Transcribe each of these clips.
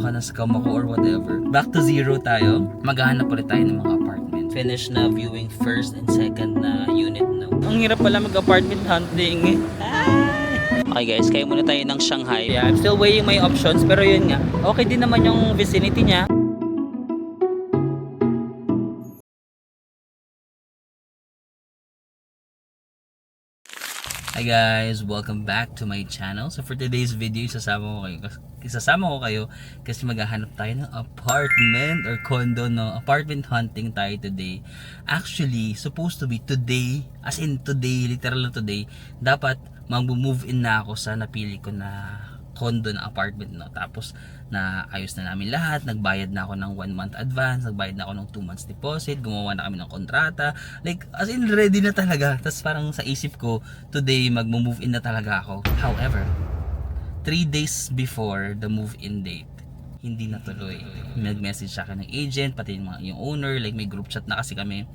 baka na-scam ako or whatever. Back to zero tayo. Maghahanap ulit tayo ng mga apartment. Finish na viewing first and second na unit, no? Ang hirap pala mag-apartment hunting. Okay guys, kaya muna tayo ng Shanghai. Yeah, I'm still weighing my options, pero yun nga. Okay din naman yung vicinity niya. Hi guys, welcome back to my channel. So for today's video, isasama ko kayo kasi maghahanap tayo ng apartment or condo, no? Apartment hunting tayo today. Actually, supposed to be today, as in today, literal na today, dapat mag-move in na ako sa napili ko na condo na apartment, no? Tapos na ayos na namin lahat, nagbayad na ako ng 1 month advance, nagbayad na ako ng 2 months deposit, gumawa na kami ng kontrata, like as in ready na talaga. Tapos parang sa isip ko today mag-move in na talaga ako. However, 3 days before the move in date, hindi natuloy. Nag-message sa akin ng agent, pati yung owner, like may group chat na kasi kami,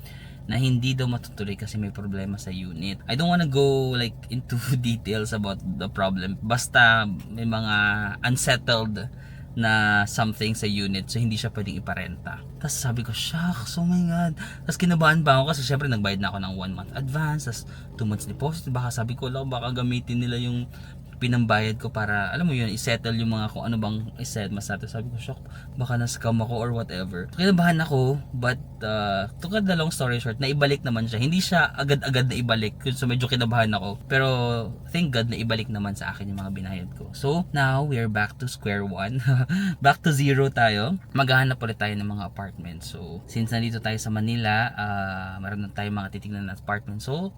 na hindi daw matutuloy kasi may problema sa unit. I don't wanna go like into details about the problem. Basta may mga unsettled na something sa unit, so hindi siya pwedeng iparenta. Tapos sabi ko, shucks, oh my god. Tapos kinabahan pa ako kasi syempre nagbayad na ako ng 1 month advance, tapos 2 months deposit. Baka sabi ko lang, baka gamitin nila yung pinambayad ko para, alam mo yun, isettle yung mga kung ano bang iset masato. Sabi ko, shock, baka na-scam ako or whatever. So, kinabahan ako, but to cut the long story short, naibalik naman siya. Hindi siya agad-agad na ibalik, so medyo kinabahan ako. Pero thank God na ibalik naman sa akin yung mga binayad ko. So now we are back to square one. Back to zero tayo. Maghahanap ulit tayo ng mga apartment. So since nandito tayo sa Manila, meron na tayong mga titignan na apartment. So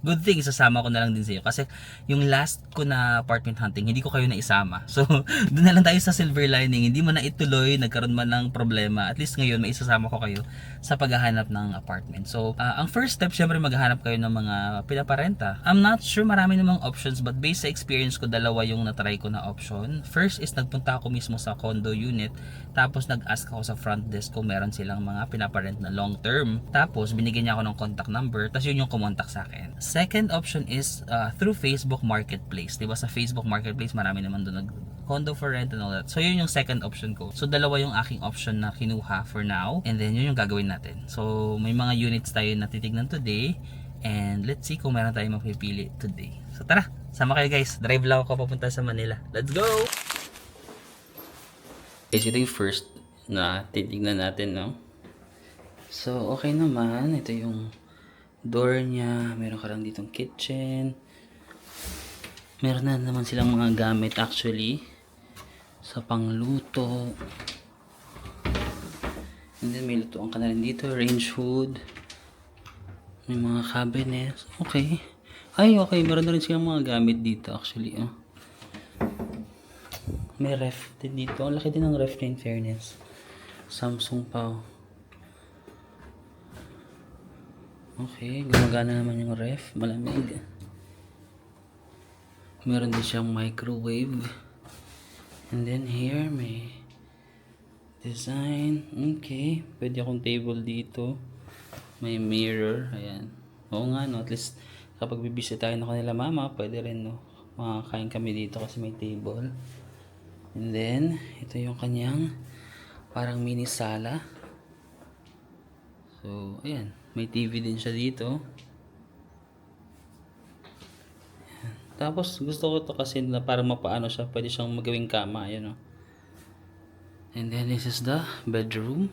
good thing isasama ko na lang din sa iyo kasi yung last ko na apartment hunting hindi ko kayo na isama. So doon na lang tayo sa silver lining, hindi man na ituloy, nagkaroon man ng problema, at least ngayon may isasama ko kayo sa paghahanap ng apartment. So ang first step, syempre maghahanap kayo ng mga pinaparenta. I'm not sure, marami namang options, but based sa experience ko, dalawa yung natry ko na option. First is nagpunta ako mismo sa condo unit, tapos nag-ask ako sa front desk kung meron silang mga pinaparent na long term. Tapos binigyan niya ako ng contact number, tapos yun yung kumontak sa akin. Second option is through Facebook Marketplace. Diba sa Facebook Marketplace marami naman doon condo for rent and all that. So yun yung second option ko. So dalawa yung aking option na kinuha for now, and then yun yung gagawin natin. So may mga units tayo na titignan today, and let's see kung meron tayong mapipili today. So tara, sama kayo guys. Drive lang ako papunta sa Manila. Let's go! Guys, ito yung first na titignan natin, no? So okay naman. Ito yung door niya. Meron ka lang ditong kitchen. Meron na naman silang mga gamit actually sa pangluto. And then may lutuan ka na rin dito. Range hood. May mga cabinets. Okay. Ay, okay. Meron na rin silang mga gamit dito actually. Oh. May ref din dito. Ang laki din ng ref in fairness. Samsung pa. Oh. Okay. Gumagana naman yung ref. Malamig. Meron din siyang microwave. And then here may design. Okay. Pwede akong table dito. May mirror. Ayan. Oo nga, no? At least kapag bibisita tayo ng kanila mama, pwede rin, no? Makakain kami dito kasi may table. And then, ito yung kanyang parang mini sala. So, ayan. May TV din siya dito. Ayan. Tapos, gusto ko to kasi na parang mapaano siya. Pwede siyang magawing kama. Ayan, no? And then, this is the bedroom.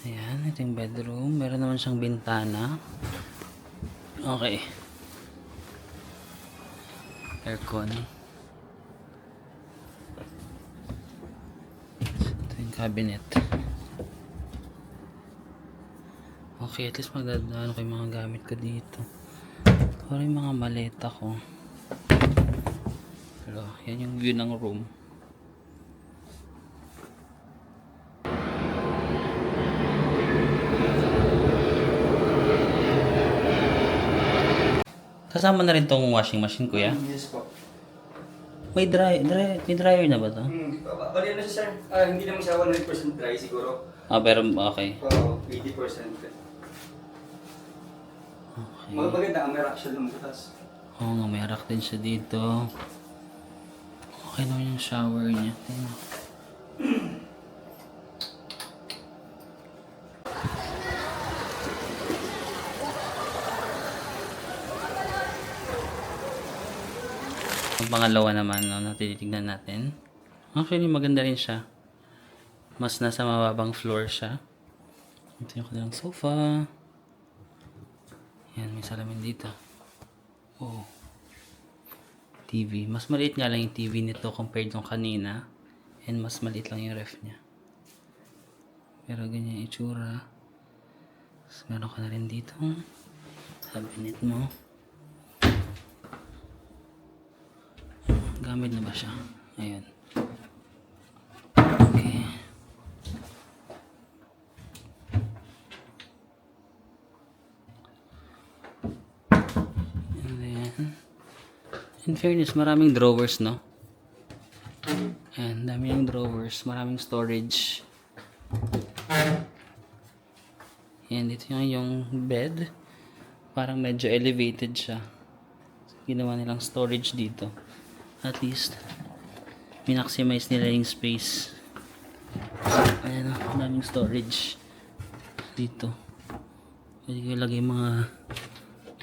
Ayan, ito yung bedroom. Meron naman siyang bintana. Okay. Aircon. Ito yung cabinet. Okay, at least magdadaan ko yung mga gamit ko dito. Ito yung mga maleta ko. Pero, yan yung view ng room. Kasama na rin tong washing machine, kuya? Yes po. May dryer na ba to? Bali na siya, sir. Hindi naman siya 100% dry siguro. Pero okay. Oo, 80%. Okay. Maganda ang may rack siya ng butas. Oo nga, may rack din siya dito. Okay naman yung shower niya. Tingnan. Ang pangalawa naman, no, na tinitignan natin. Actually, maganda rin siya. Mas nasa mababang floor siya. Ito yung kanilang sofa. Yan, may salamin dito. Oh. TV. Mas maliit nga lang yung TV nito compared nung kanina. And mas maliit lang yung ref niya. Pero ganyan yung itsura. Tapos meron ka na rin dito. Cabinet mo. Gamit na ba siya? Ayun. Okay. And then, in fairness, maraming drawers, no? And dami yung drawers, maraming storage. And ito yung bed. Parang medyo elevated siya. Ginawa nilang storage dito. At least, minaximize nila yung space. Ayan o, daming storage dito. Pwede ko ilagay mga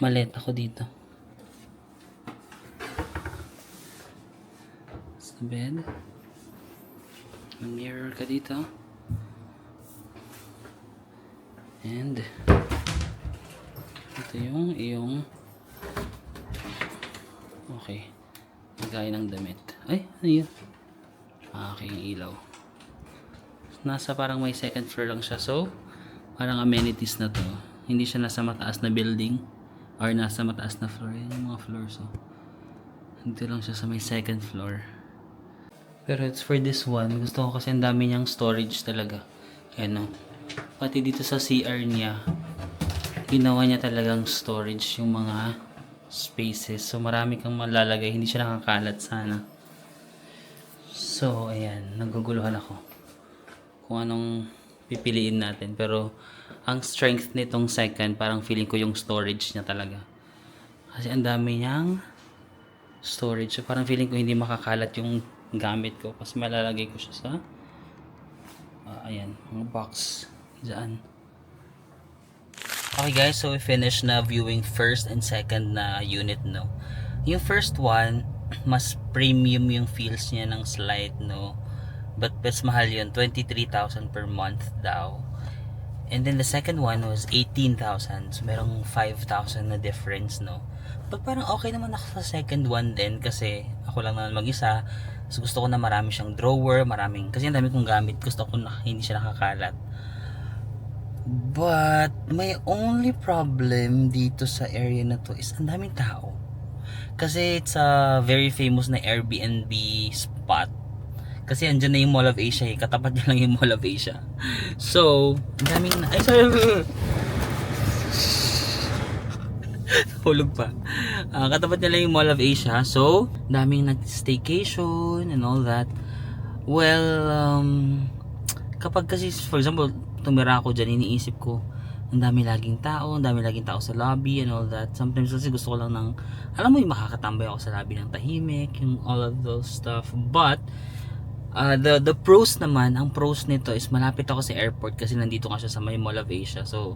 maleta ko dito. Sa bed. May mirror ka dito. And ito yung iyong okay. Gaya ng damit. Ay, ano yun? Aking ilaw. Nasa parang may second floor lang siya. So, parang amenities na to. Hindi siya nasa mataas na building or nasa mataas na floor. Yan yung mga floor. So, dito lang siya sa may second floor. Pero it's for this one. Gusto ko kasi ang dami niyang storage talaga. Ayan o. Pati dito sa CR niya, ginawa niya talagang storage yung mga spaces. So, marami kang malalagay. Hindi siya nakakalat sana. So, ayan. Naguguluhan ako kung anong pipiliin natin. Pero, ang strength nitong second, parang feeling ko yung storage niya talaga. Kasi ang dami niyang storage. So, parang feeling ko hindi makakalat yung gamit ko. Kasi malalagay ko siya sa ayan, mga box. Diyan. Okay guys, so we finished na viewing first and second na unit, no. Yung first one, mas premium yung feels niya ng slight, no. But mas mahal yun, 23,000 per month daw. And then the second one was 18,000. So merong 5,000 na difference, no. But parang okay naman ako sa second one din kasi ako lang naman mag-isa. So gusto ko na marami siyang drawer, maraming, kasi ang dami kong gamit, gusto ko na hindi siya nakakalat. But my only problem dito sa area na to is ang daming tao. Kasi it's a very famous na Airbnb spot. Kasi andyan na yung Mall of Asia eh. Katapat niya lang yung Mall of Asia. So, ang daming ay sorry. Hulog pa. Katapat niya lang yung Mall of Asia. So, daming nag-staycation and all that. Well, kapag kasi, for example, tumira ako dyan, iniisip ko, ang dami laging tao sa lobby and all that. Sometimes kasi gusto ko lang ng, alam mo yung makakatambay ako sa lobby ng tahimik, yung all of those stuff. But, the pros naman, ang pros nito is malapit ako sa airport kasi nandito nga siya sa may Mall of Asia. So,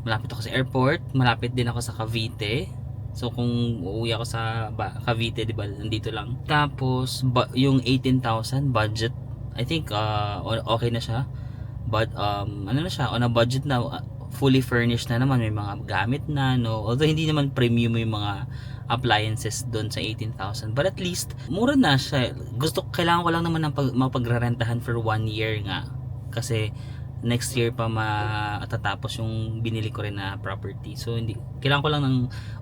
malapit ako sa airport, malapit din ako sa Cavite. So, kung uuwi ako sa Cavite, di ba, nandito lang. Tapos, yung 18,000 budget, I think, okay na siya. But ano na siya, on a budget na, fully furnished na naman, may mga gamit na, no. Although hindi naman premium yung mga appliances doon sa 18,000, but at least mura na siya. Kailangan ko lang naman ng mapagrarentahan for 1 year nga. Kasi next year pa matatapos yung binili ko rin na property. So hindi, kailangan ko lang ng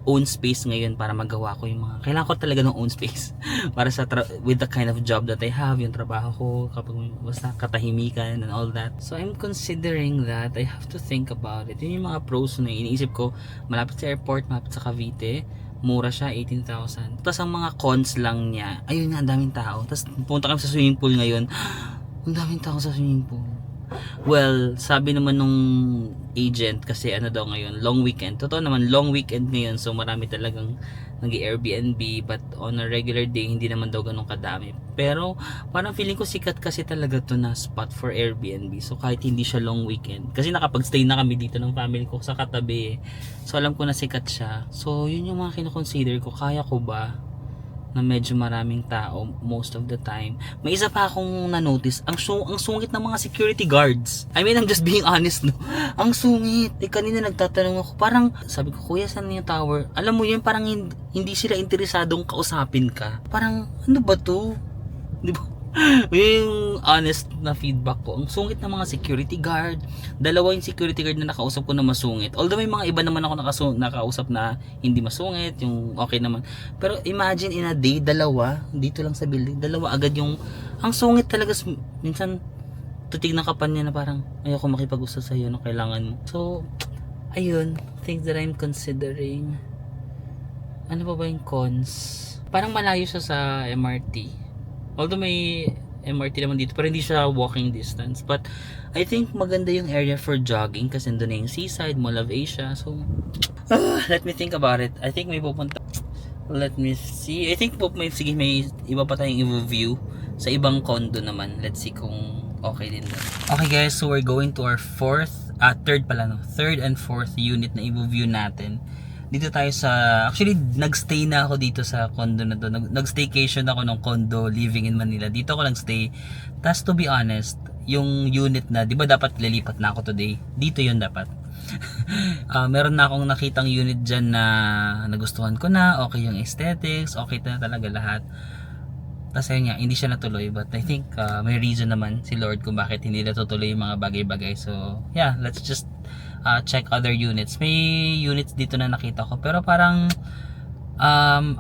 own space ngayon para magawa ko yung mga, kailangan ko talaga ng own space para sa with the kind of job that I have, yung trabaho ko, kapag basta katahimikan and all that. So I'm considering that. I have to think about it. Yun yung mga pros na iniisip ko. Malapit sa airport, malapit sa Cavite, mura siya, 18,000. Tapos ang mga cons lang niya, ayun nga, ang daming tao. Tapos pumunta kami sa swimming pool ngayon, ang daming tao sa swimming pool. Well, sabi naman nung agent kasi ano daw ngayon, long weekend. Totoo naman, long weekend ngayon. So marami talagang nag-Airbnb, but on a regular day hindi naman daw ganun kadami. Pero parang feeling ko sikat kasi talaga to na spot for Airbnb. So kahit hindi siya long weekend, kasi nakapag-stay na kami dito ng family ko sa katabi, so alam ko na sikat siya. So yun yung mga kino-consider ko, kaya ko ba na medyo maraming tao most of the time. May isa pa akong na-notice, ang sungit ng mga security guards. I mean, I'm just being honest, no? Ang sungit. Kanina nagtatanong ako, parang sabi ko, kuya, saan yung tower? Alam mo yun, parang hindi sila interesadong kausapin ka. Parang, ano ba to? Di ba? Yung honest na feedback ko, ang sungit ng mga security guard. Dalawa yung security guard na nakausap ko na masungit. Although may mga iba naman ako nakausap na hindi masungit, yung okay naman. Pero imagine in a day, dalawa, dito lang sa building, dalawa agad yung, ang sungit talaga. Minsan, titignan ka pa niya na parang, ayoko makipag-usap sa'yo, no, kailangan mo. So, ayun, things that I'm considering. Ano pa ba yung cons? Parang malayo siya sa MRT. Although may MRT naman dito, pero hindi siya walking distance. But I think maganda yung area for jogging kasi doon na yung seaside, Mall of Asia. So, let me think about it. I think may pupunta. Let me see. I think sige, may iba pa tayong i-view sa ibang condo naman. Let's see kung okay din. Okay guys, so we're going to our third and fourth unit na i-view natin. Dito tayo sa, actually nagstay na ako dito sa condo na to. Nag-staycation ako ng condo living in Manila. Dito ako nagstay. Tas to be honest, yung unit na, di ba dapat lilipat na ako today? Dito yun dapat. Meron na akong nakitang unit dyan na nagustuhan ko na. Okay yung aesthetics, okay na talaga lahat. Tas ayun nga, hindi siya natuloy. But I think may reason naman si Lord kung bakit hindi natutuloy yung mga bagay-bagay. So yeah, let's just check other units. May units dito na nakita ko, pero parang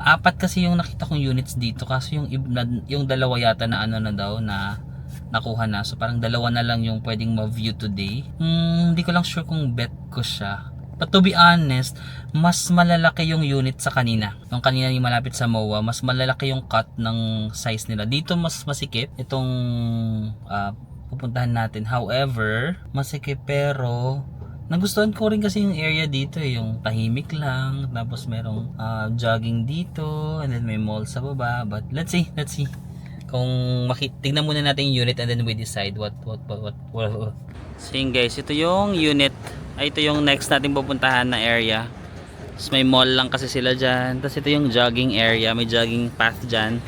apat kasi yung nakita kong units dito, kasi yung dalawa yata na ano na daw na nakuha na, so parang dalawa na lang yung pwedeng ma-view today. Hindi ko lang sure kung bet ko siya, but to be honest, mas malalaki yung unit sa kanina. Yung kanina yung malapit sa MOA, mas malalaki yung cut ng size nila. Dito mas masikip itong pupuntahan natin. However, masikip pero nagustuhan ko rin kasi yung area dito, yung tahimik lang, tapos merong jogging dito, and then may mall sa baba. But let's see kung tignan muna natin yung unit and then we decide what. So yun guys, ito yung unit, ito yung next natin pupuntahan na area. So may mall lang kasi sila dyan, tapos ito yung jogging area, may jogging path dyan.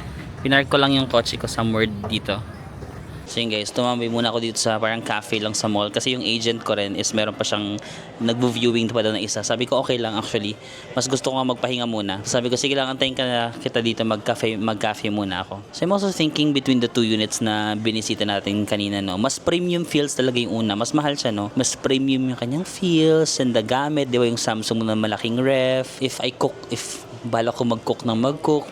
Pinark ko lang yung kotse ko somewhere dito. So yun guys, tumambay muna ako dito sa parang cafe lang sa mall, kasi yung agent ko rin is meron pa siyang nagbo-viewing pa daw na isa. Sabi ko okay lang actually, mas gusto ko nga magpahinga muna. Sabi ko sige lang, antayin kita dito, mag-cafe muna ako. So I'm also thinking between the two units na binisita natin kanina, no, mas premium feels talaga yung una, mas mahal siya, no, mas premium yung kanyang feels and the gamit, di ba, yung Samsung na malaking ref. If bala ko mag-cook,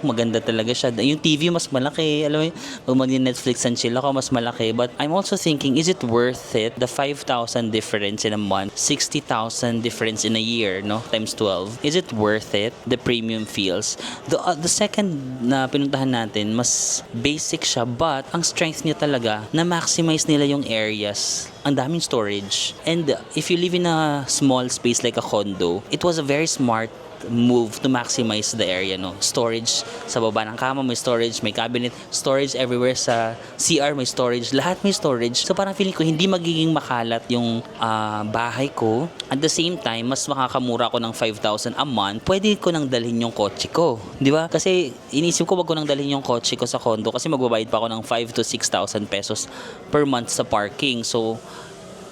maganda talaga siya. Yung TV mas malaki, alam mo yun, pag mag-Netflix and chill ako, mas malaki. But I'm also thinking, is it worth it? The 5,000 difference in a month, 60,000 difference in a year, no, times 12. Is it worth it? The premium feels. The second na pinuntahan natin, mas basic siya, but ang strength niya talaga, na maximize nila yung areas. Ang daming storage. And if you live in a small space like a condo, it was a very smart move to maximize the area, no. Storage sa baba ng kama, may storage, may cabinet, storage everywhere, sa CR may storage, lahat may storage. So parang feeling ko hindi magiging makalat yung bahay ko. At the same time, mas makakamura ako ng 5,000 a month. Pwede ko nang dalhin yung kotse ko, di ba? Kasi inisip ko wag ko nang dalhin yung kotse ko sa condo kasi magbabayad pa ako ng 5 to 6,000 pesos per month sa parking. So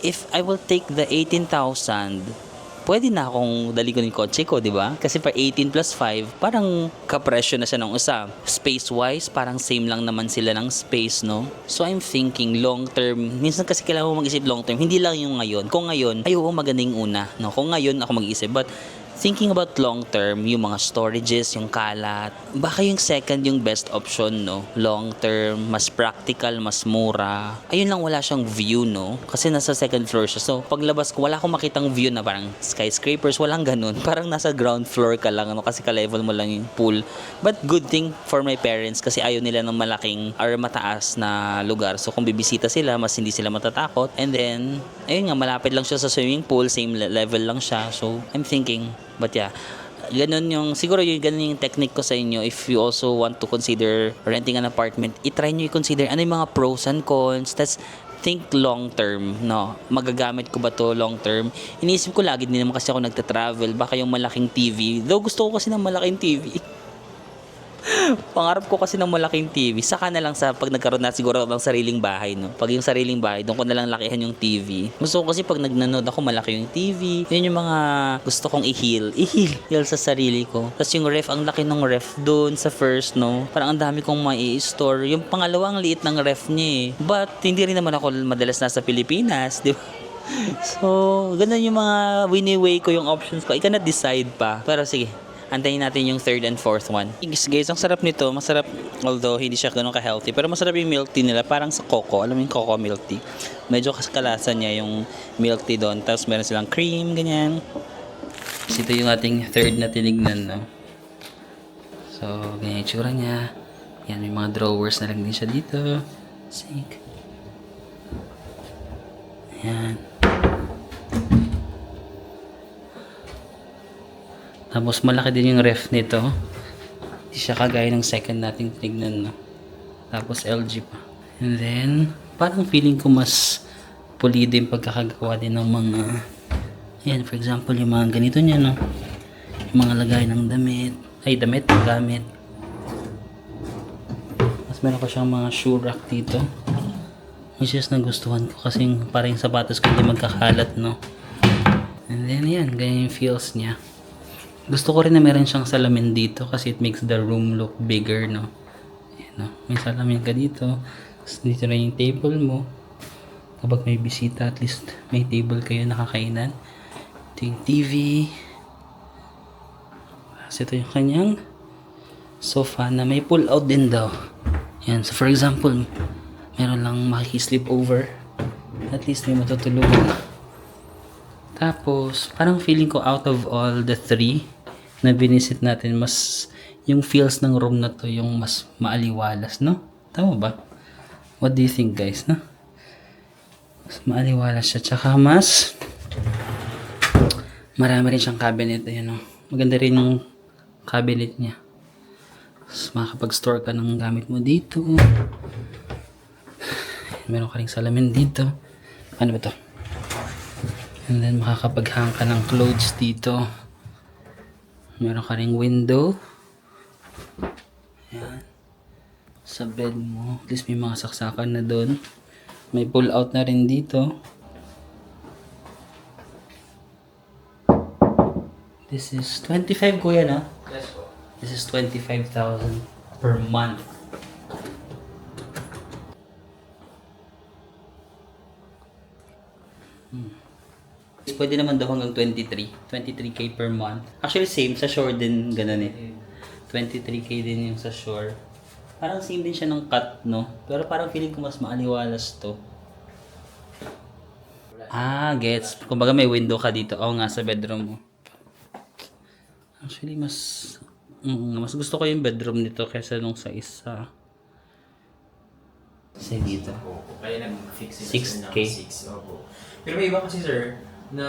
if I will take the 18,000, pwede na akong dali ko yung kotse ko, di ba? Kasi pa 18 plus 5, parang kapresyo na siya ng isa. Space-wise, parang same lang naman sila ng space, no? So I'm thinking long term, minsan kasi kailangan mo mag-isip long term, hindi lang yung ngayon. Kung ngayon, ayoko maganda yung una, no? Kung ngayon ako mag-isip, but thinking about long term, yung mga storages, yung kalat, baka yung second yung best option, no? Long term, mas practical, mas mura. Ayun lang, wala siyang view, no? Kasi nasa second floor siya. So, paglabas ko, wala akong makitang view na parang skyscrapers, walang ganun. Parang nasa ground floor ka lang, no? Kasi ka-level mo lang yung pool. But good thing for my parents kasi ayaw nila ng malaking or mataas na lugar. So, kung bibisita sila, mas hindi sila matatakot. And then, ayun nga, malapit lang siya sa swimming pool, same level lang siya. So, I'm thinking, but yeah, ganun yung, siguro yung ganun yung technique ko sa inyo. If you also want to consider renting an apartment, itry nyo i-consider ano yung mga pros and cons. That's think long term, no? Magagamit ko ba to long term? Iniisip ko lagi din naman kasi ako nagta-travel, baka yung malaking TV. Though gusto ko kasi ng malaking TV. Pangarap ko kasi ng malaking TV. Saka na lang sa pag nagkaroon na siguro ng sariling bahay, no? Pag yung sariling bahay, doon ko na lang lakihan yung TV. Gusto ko kasi pag nagnanood ako, malaki yung TV. Yun yung mga gusto kong i-heal. I-heal sa sarili ko. Tapos yung ref, ang laki ng ref doon sa first, no? Parang ang dami kong mai-store. Yung pangalawa, ang liit ng ref niya eh. But, hindi rin naman ako madalas nasa Pilipinas, di ba? So, ganun yung mga wini-weigh ko yung options ko. I cannot decide pa. Pero sige, antayin natin yung third and fourth one. Guys, ang sarap nito. Masarap, although hindi siya ganun ka-healthy. Pero masarap yung milk tea nila. Parang sa coco. Alam mo yung coco milk tea. Medyo kaskalasan niya yung milk tea doon. Tapos meron silang cream, ganyan. So, ito yung ating third na tinignan, no? So, ganyan yung tsura niya. Yan, may mga drawers na lang din siya dito. Sink. Ayan. Tapos malaki din yung ref nito. Hindi siya kagaya ng second nating tinignan, no? Tapos LG pa. And then, parang feeling ko mas pulido yung pagkakagawa din ng mga, ayan, for example, yung mga ganito niya, no? Yung mga lagay ng damit. Ay, damit, gamit. Tapos meron ko siyang mga shoe rack dito. Which is nagustuhan ko kasi parang yung sapatos ko hindi magkakalat, no? And then, yan, ganyan yung feels niya. Gusto ko rin na meron siyang salamin dito kasi it makes the room look bigger, no? Ayan, no? May salamin ka dito. Tapos dito na yung table mo. Kapag may bisita, at least may table kayo nakakainan. Ito yung TV. Tapos ito yung kanyang sofa na may pull out din daw. Ayan, so for example, meron lang makikisleep over. At least may matutulugan. Tapos, parang feeling ko out of all the three na binisit natin, mas yung feels ng room na to yung mas maaliwalas, no? Tama ba? What do you think, guys, no? Mas maaliwalas siya, tsaka mas marami rin siyang cabinet, ayan, no? Maganda rin yung cabinet niya. Mas makakapag-store ka ng gamit mo dito. Meron ka rin salamin dito. Ano ba to? And then makakapag-hang ka ng clothes dito. Meron ka ring window. Ayan. Sa bed mo. At least may mga saksakan na doon. May pull out na rin dito. This is 25 kuya, na? Yes po. This is 25,000 per month. Pwede naman daw hanggang 23k per month. Actually same sa Shore din ganun eh. 23k din yung sa Shore. Parang same din siya ng cut, no? Pero parang feeling ko mas maaliwalas to. Ah, gets. Kumbaga may window ka dito. Oo nga, sa bedroom mo. Actually mas gusto ko yung bedroom nito kaysa nung sa isa. Kasi dito. Kaya nag-fix it 6K. 6. Opo. Pero may iba kasi sir, na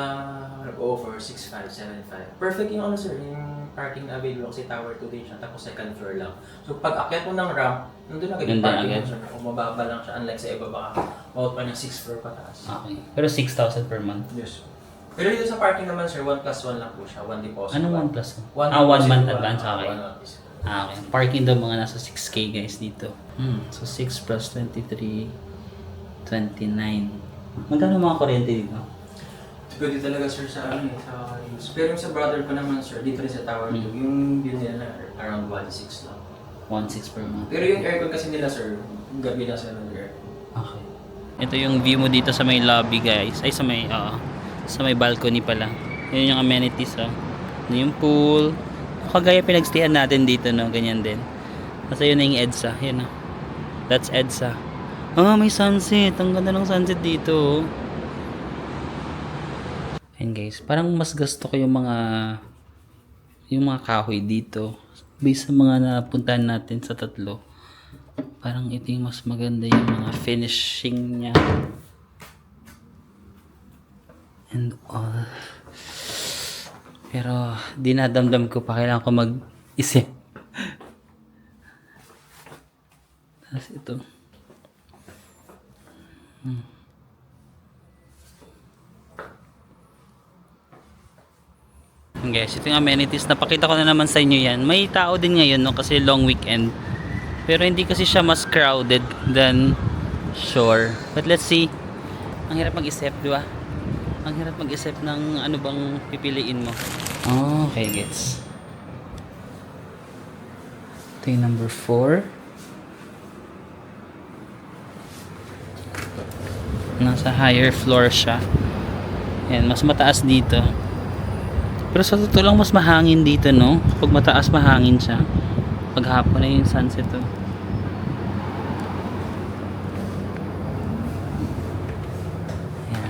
nag-offer 6,500, 7,500. Perfect yung ano sir, yung parking available kasi tower 2 din siya, tapos second floor lang. So pag akyat mo ng ramp, nandun agad yung parking mo sir. Kung mababa lang siya, unlike sa iba baka mawag pa ng 6 floor pataas. Okay. Pero 6,000 per month. Yes. Pero dito sa parking naman sir, 1 plus 1 lang po siya, 1 deposit. Anong 1 plus? 1 1 month deposit, advance, okay. 1 notice. Ah, okay. Parking daw mga nasa 6k guys dito. So 6 plus 23, 29. Magkano mga kuryente dito? Pwede talaga sir sa ano sa use. Pero yung sa brother ko naman sir, dito rin sa tower 2, yung yun nila na around 1.6 lang. 1.6 per month. Pero yung aircon kasi nila sir, gabi na sila ng aircon. Okay. Ito yung view mo dito sa may lobby guys. Ay sa may balcony pala. Yun yung amenities Yun yung pool. Kagaya pinagstayan natin dito, no, ganyan din. Kasi yun na yung EDSA, yun, no. That's EDSA. May sunset. Ang ganda ng sunset dito. Ayun guys, parang mas gusto ko yung mga kahoy dito. Based sa mga napuntahan natin sa tatlo. Parang ito yung mas maganda yung mga finishing niya. And all. Pero dinadamdam ko pa, kailangan ko mag-isip. Tapos ito. Guys, ito yung amenities. Napakita ko na naman sa inyo yan. May tao din ngayon, no? Kasi long weekend. Pero hindi kasi siya mas crowded than shore. But let's see. Ang hirap mag-isip, di ba? Ang hirap mag-isip ng ano bang pipiliin mo. Oh, okay, gets. Ito yung number 4. Nasa higher floor siya. Yan, mas mataas dito. Pero sa totoo lang, mas mahangin dito, no? Pag mataas, mahangin siya. Pag hapon na yung sunset, to. Yan.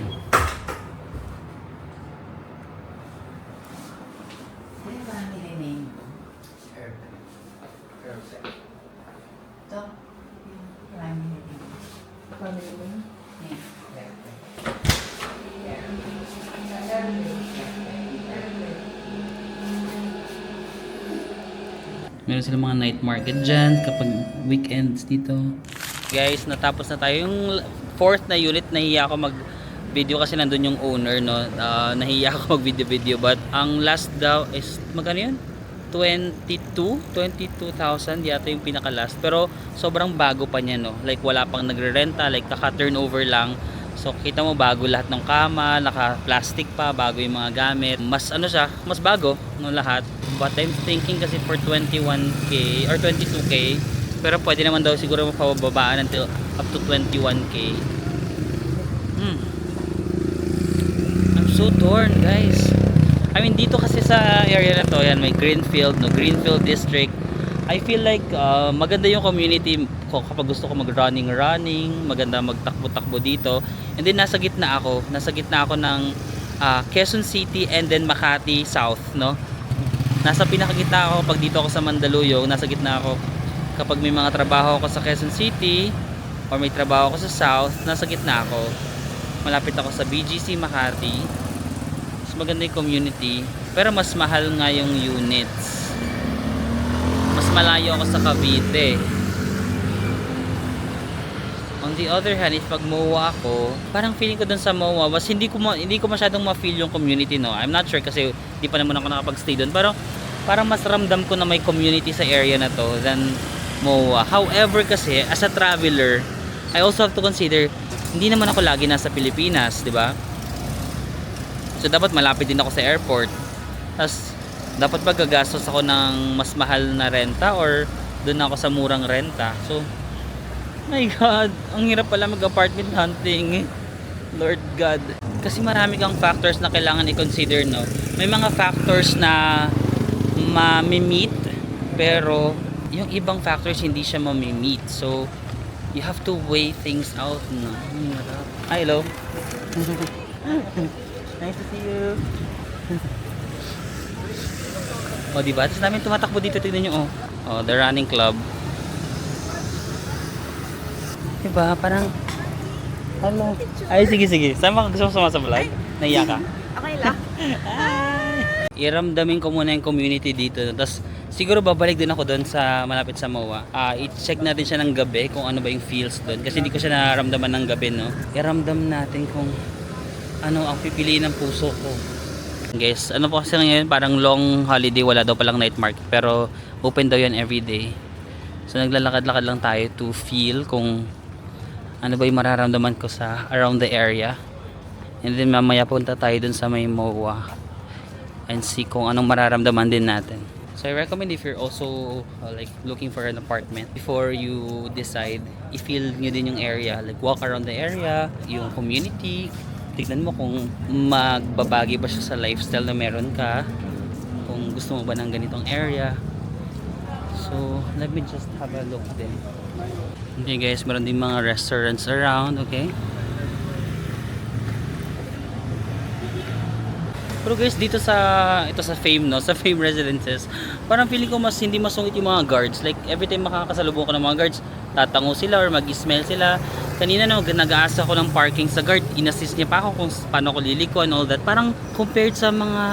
Meron silang mga night market dyan kapag weekends dito. Guys, natapos na tayo. Yung fourth na unit, nahiya ako mag-video kasi nandun yung owner, no? Nahiya ako mag-video-video. But ang last daw is, magkano yun? 22,000 yata yung pinaka-last. Pero sobrang bago pa niya, no? Like wala pang nagre-renta, like kaka-turnover lang. So kita mo bago lahat ng kama, naka-plastic pa, bago yung mga gamit. Mas ano siya, mas bago no lahat. But I'm thinking kasi for 21k or 22k, pero pwede naman daw siguro mapababaan until up to 21k. I'm so torn, guys. I mean dito kasi sa area na to, yan may Greenfield, no, Greenfield District. I feel like maganda yung community ko kapag gusto ko mag-running, maganda magtakbo-takbo dito. And then nasa gitna ako ng Quezon City and then Makati South, no? Nasa pinakagitna ako pag dito ako sa Mandaluyong, nasa gitna ako kapag may mga trabaho ako sa Quezon City or may trabaho ako sa South, nasa gitna ako. Malapit ako sa BGC Makati. Mas maganda yung community, pero mas mahal nga yung units. Mas malayo ako sa Cavite. On the other hand, if pag MOA ako, parang feeling ko dun sa MOA, mas hindi ko masyadong ma-feel yung community, no? I'm not sure kasi di pa naman ako nakapag-stay dun. Pero parang mas ramdam ko na may community sa area na to than MOA. However kasi, as a traveler, I also have to consider, hindi naman ako lagi nasa Pilipinas, di ba? So dapat malapit din ako sa airport. Tapos dapat ba gagastos ako ng mas mahal na renta or doon ako sa murang renta? So my God, ang hirap pala mag-apartment hunting. Lord God. Kasi marami kang factors na kailangan i-consider, no? May mga factors na ma-meet, pero yung ibang factors hindi siya ma-meet. So, you have to weigh things out, no? Hi, hello. Nice to see you. O, diba? Tapos namin tumatakbo dito. Tignan nyo, oh. Oh, the running club. Diba? Parang, ano? Ay, sige. Sama ka, gusto mo sama sa vlog? Naiya ka? Okay lang. Iramdamin ko muna yung community dito. Tapos, siguro babalik din ako doon sa malapit sa MOA. I-check natin siya ng gabi kung ano ba yung feels doon. Kasi hindi ko siya nararamdaman ng gabi, no? Iramdam natin kung ano ang pipiliin ng puso ko. Guys, ano po kasi ngayon, parang long holiday, wala daw palang night market. Pero, open daw yan everyday. So, naglalakad-lakad lang tayo to feel kung ano ba yung mararamdaman ko sa around the area. And then mamaya punta tayo dun sa may MOA and see kung anong mararamdaman din natin. So I recommend if you're also like looking for an apartment, before you decide, i-feel nyo din yung area, like walk around the area, yung community, tignan mo kung magbabagi ba siya sa lifestyle na meron ka, kung gusto mo ba ng ganitong area. So let me just have a look din. Okay guys, meron din mga restaurants around, okay? Pero guys, dito sa Fame, no, sa Fame Residences, parang feeling ko hindi masungit yung mga guards. Like every time makakasalubong ko ng mga guards, tatango sila or mag-smell sila. Kanina no, nag-aasa ko ng parking sa guard, inassist niya pa ako kung paano ko liliko and all that. Parang compared sa mga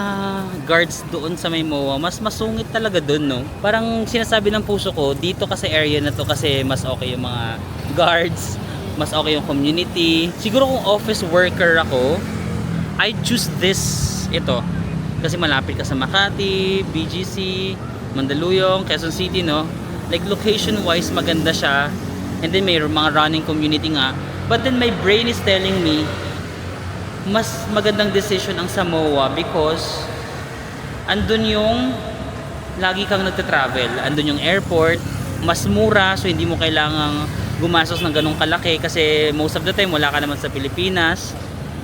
guards doon sa may MOA, mas masungit talaga doon, no. Parang sinasabi ng puso ko, dito kasi area na to kasi mas okay yung mga guards, mas okay yung community. Siguro kung office worker ako, I choose ito kasi malapit ka sa Makati, BGC, Mandaluyong, Quezon City, no. Like location wise maganda siya, and then may mga running community nga, but then my brain is telling me mas magandang decision ang Samoa because andun yung lagi kang nagta-travel, andun yung airport, mas mura, so hindi mo kailangang gumastos ng ganong kalaki kasi most of the time wala ka naman sa Pilipinas.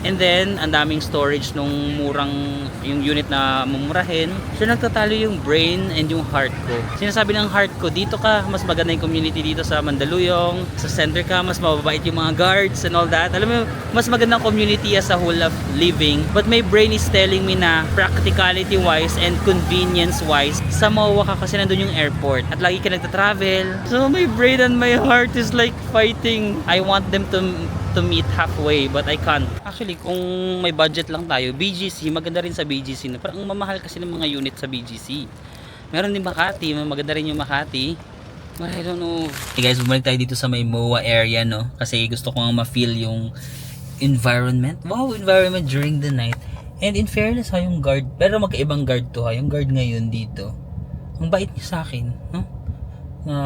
And then, ang daming storage nung murang yung unit na mumurahin. So, nagtatalo yung brain and yung heart ko. Sinasabi ng heart ko, dito ka, mas maganda yung community dito sa Mandaluyong. Sa center ka, mas mababait yung mga guards and all that. Alam mo, mas magandang community as a whole of living. But my brain is telling me na practicality-wise and convenience-wise, sa MOA ka kasi nandun yung airport. At lagi ka nagta-travel. So, my brain and my heart is like fighting. I want them to meet halfway but I can't. Actually, kung may budget lang tayo, BGC, maganda rin sa BGC. Parang mamahal kasi ng mga unit sa BGC. Meron din Makati, maganda rin yung Makati. But I don't know. Hey guys, bumalik tayo dito sa may MOA area, no? Kasi gusto ko nga ma-feel yung environment. Wow, environment during the night. And in fairness ha, yung guard, pero magkaibang guard to ha. Yung guard ngayon dito, ang bait niya sa akin, no?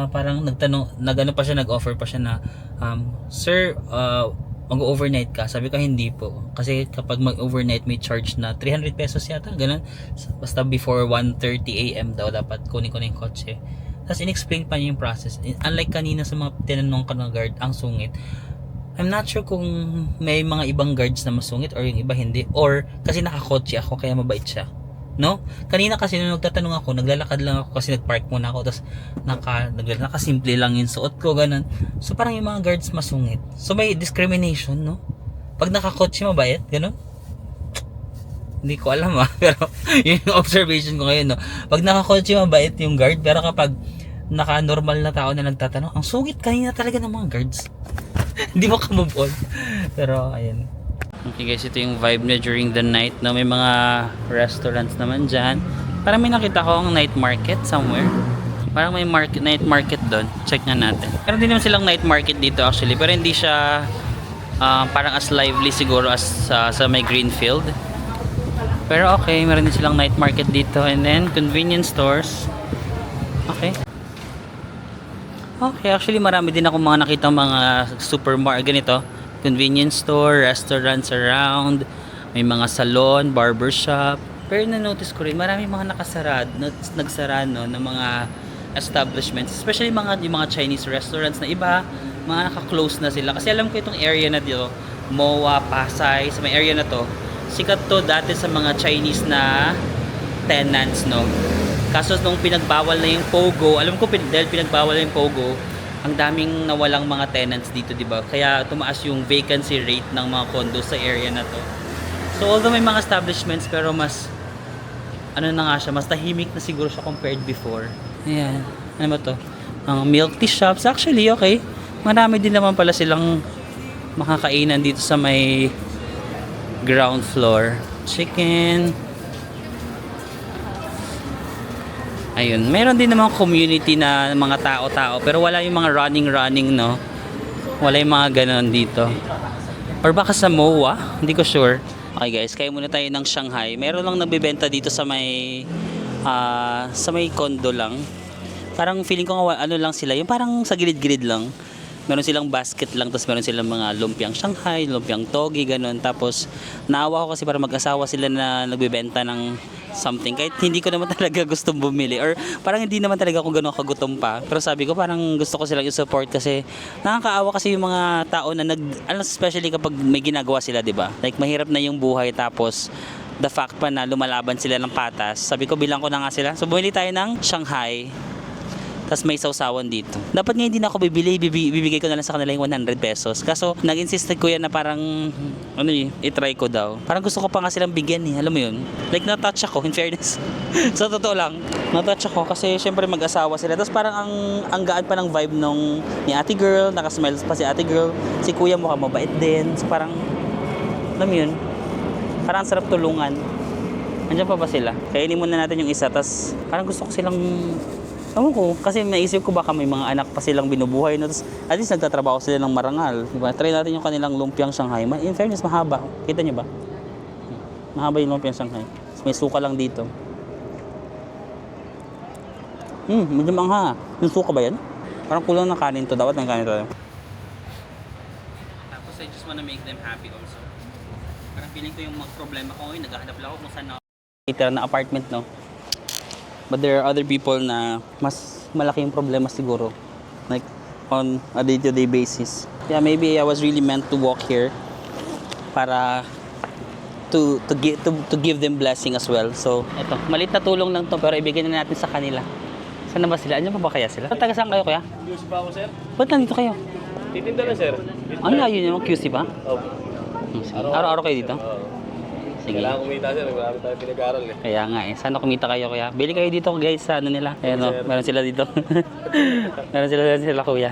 Parang nag-ano pa siya, nag-offer pa siya na sir, mag-overnight ka. Sabi ko hindi po, kasi kapag mag-overnight may charge na 300 pesos yata, ganun. Basta before 1:30 AM daw dapat kunin ko na yung kotse. Tapos in-explain pa niya yung process. Unlike kanina sa mga tinanong ka ng guard, ang sungit. I'm not sure kung may mga ibang guards na masungit or yung iba hindi, or kasi nakakotse ako kaya mabait siya, no? Kanina kasi nung nagtatanong ako, naglalakad lang ako kasi nagpark muna ako, tapos nakasimple lang yung suot ko, ganun. So parang yung mga guards masungit. So may discrimination, no? Pag nakakotse mabait, ganun. Hindi ko alam pero yun yung observation ko ngayon, no? Pag nakakotse mabait yung guard, pero kapag naka-normal na tao na nagtatanong, ang sungit kanina talaga ng mga guards. Hindi mo ka-move on. Pero ayun. Okay guys, ito yung vibe niya during the night, no? May mga restaurants naman dyan. Parang may nakita ko ang night market somewhere. Parang may night market doon. Check nga natin. Pero din naman silang night market dito actually. Pero hindi siya parang as lively siguro as sa may Greenfield. Pero okay, meron din silang night market dito. And then convenience stores. Okay. Okay, actually marami din ako mga nakita mga supermarket ganito. Convenience store, restaurants around, may mga salon, barbershop. Pero na-notice ko rin, marami mga nagsara no, ng mga establishments, especially yung mga Chinese restaurants na iba, mga naka-close na sila. Kasi alam ko itong area na dito, MOA, Pasay, sa may area na to, sikat to dati sa mga Chinese na tenants, no. Kaso nung pinagbawal na yung Pogo, alam ko dahil pinagbawal na yung Pogo, ang daming nawalang mga tenants dito, di ba? Kaya tumaas yung vacancy rate ng mga condo sa area na to. So although may mga establishments, pero mas ano na nga siya, mas tahimik na siguro siya compared before. Ayan. Ano ba to? Milk tea shops. Actually, okay. Marami din naman pala silang makakainan dito sa may ground floor. Chicken. Ayun, meron din namang community na mga tao-tao, pero wala yung mga running, no? Wala yung mga ganon dito. Or baka sa MOA, hindi ko sure. Okay guys, kaya muna tayo ng Shanghai. Meron lang nagbebenta dito sa may condo lang. Parang feeling ko nga ano lang sila, yung parang sa gilid-gilid lang. Meron silang basket lang, tapos meron silang mga lumpiang Shanghai, lumpiang togi, ganon. Tapos naawa ko kasi para mag-asawa sila na nagbebenta ng something, kahit hindi ko naman talaga gustong bumili, or parang hindi naman talaga ako gano'n kagutom pa, pero sabi ko parang gusto ko silang i-support kasi nakakaawa kasi yung mga tao na especially kapag may ginagawa sila, di ba? Like mahirap na yung buhay, tapos the fact pa na lumalaban sila ng patas. Sabi ko bilang ko na nga sila, so bumili tayo ng Shanghai. Tapos may sausawan dito. Dapat nga hindi na ako bibili, bibigay ko na lang sa kanila yung 100 pesos. Kaso nag-insist ko yan na parang ano i-try ko daw. Parang gusto ko pa nga silang bigyan eh, alam mo yun. Like na-touch ako in fairness. Sa totoo lang, na-touch ako kasi syempre mag-asawa sila. Tapos parang ang gaan pa ng vibe nung ni ate girl, nakasmile pa si ate girl. Si kuya mukhang mabait din. So parang alam mo yun, parang ang sarap tulungan. Andiyan pa ba sila? Kainin muna natin yung isa. Tapos parang gusto ko silang, ewan ko, kasi naisip ko baka may mga anak pa silang binubuhay. No? Tapos at least nagtatrabaho sila ng marangal. Diba? Try natin yung kanilang lumpiang Shanghai. In fairness, mahaba. Kita niyo ba? Mahaba yung lumpiang Shanghai. Tapos may suka lang dito. Medyo mangha. Yung suka ba yan? Parang kulang ng kanin to. Dapat ng kanin to. Tapos I just wanna make them happy also. Parang feeling ko yung problema ko ngayon, naghahanap lang ako kung saan itira na apartment, no? But there are other people na mas malaki yung problema siguro. Like, on a day-to-day basis. Yeah, maybe I was really meant to walk here para to give them blessing as well. So, eto, maliit na tulong lang to pero ibigay na natin sa kanila. Saan na ba sila? Andiyan pa ba kaya sila? Taga saan kayo, kuya? QC pa ako, sir. Ba't nandito kayo? Titinda lang, sir. Ano layo nyo? QC pa? Opo. Araw-araw kayo dito? Sige. Kailangan kumita, sir. Marami tayo pinag-aaral eh. Kaya nga eh. Sana kumita kayo kuya. Bili kayo dito guys sa ano nila. Ayan o. Meron sila dito. meron sila kuya.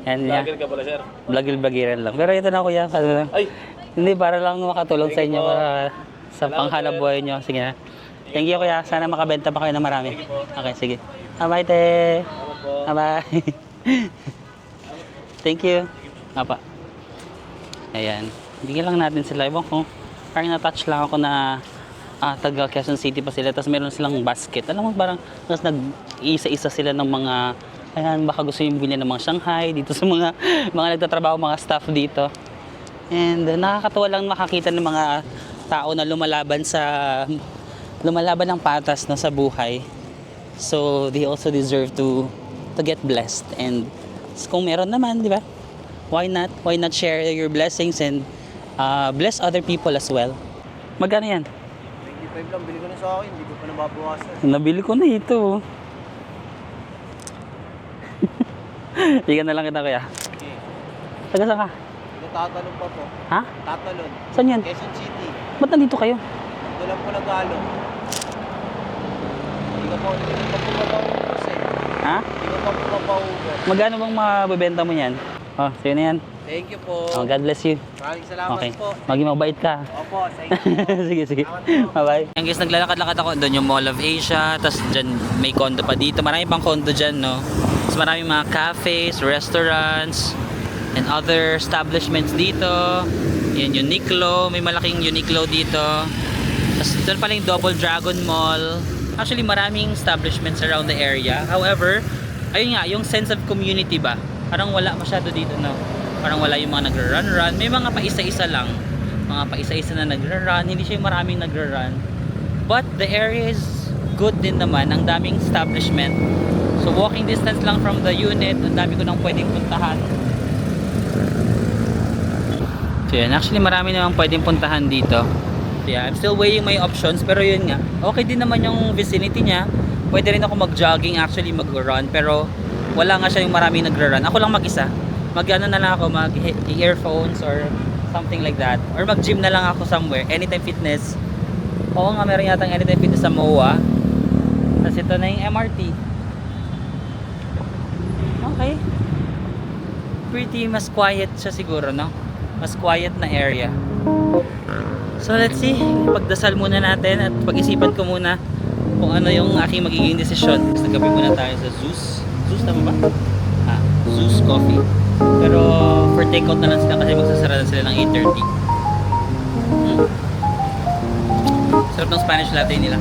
And yeah. Vlogger ka pala, sir. Vlogger-vlogiran lang. Pero ito na kuya. Ay! Hindi, para lang makatulong sa Thank you inyo po. para sa panghanap buhay nyo. Sige na. Thank you kuya. Sana makabenta pa kayo ng marami. Okay, sige. Bye-bye te. Bye-bye. Thank you. Apa. Ayan. Bigyan lang natin sila. Ibang ko. Parang na-touch lang ako na taga Quezon City pa sila. Tapos meron silang basket. Alam mo, parang tapos nag-isa-isa sila ng mga ayan, baka gusto yung bilhin ng mga Shanghai dito sa mga nagtatrabaho, mga staff dito. And nakakatuwa lang makakita ng mga tao na lumalaban ng patas na sa buhay. So they also deserve to get blessed. And kung meron naman, di ba? Why not share your blessings and bless other people as well. Magkano yan? 25 lang, bili ko na sa akin. Hindi ko pa nababawasan. Nabili ko na ito. Bigyan na lang kita kuya. Okay. Taga saan ka? Tatalon pa po. Ha? Tatalon. Saan yan? Quezon City. Ba't nandito kayo? Doon lang po nag-alo. Hindi ko pa mapapaugas eh. Ha? Hindi ko pa mapapaugas. Magkano bang mabebenta mo yan? Oh, sa'yo na yan. Thank you po. Oh, God bless you. Maraming salamat Okay. po. Maging mabait ka. Opo, thank you. Sige, sige. Bye-bye. Yan guys, naglalakad-lakad ako. Doon yung Mall of Asia. Tapos dyan may condo pa dito. Marami pang condo dyan, no? Tapos marami mga cafes, restaurants, and other establishments dito. Yan, Uniqlo. May malaking Uniqlo dito. Tapos doon pala yung Double Dragon Mall. Actually, maraming establishments around the area. However, ayun nga, yung sense of community ba? Parang wala masyado dito, no? Parang wala yung mga nagra-run-run. May mga paisa-isa lang. Mga paisa-isa na nagra-run. Hindi siya yung maraming nagra-run. But the area is good din naman. Ang daming establishment. So walking distance lang from the unit. Ang dami ko nang pwedeng puntahan. So yan. Actually marami namang pwedeng puntahan dito. So yeah, I'm still weighing my options. Pero yun nga. Okay din naman yung vicinity niya. Pwede rin ako mag-jogging actually mag-run. Pero wala nga siya yung maraming nagra-run. Ako lang mag-isa. Mag-ano na lang ako, mag-earphones or something like that. Or mag-gym na lang ako somewhere. Anytime Fitness. Oo nga, meron yata Anytime Fitness sa MOA. Tapos ito na yung MRT. Okay. Pretty, mas quiet siya siguro, no? Mas quiet na area. So let's see. Pagdasal muna natin at pag-isipan ko muna kung ano yung aking magiging desisyon. Tapos nagkape muna tayo sa Zeus. Zeus na ba? Zeus Coffee. Pero for takeout na lang sila kasi magsasara na sila ng 8:30. Sarap ng Spanish latte nila.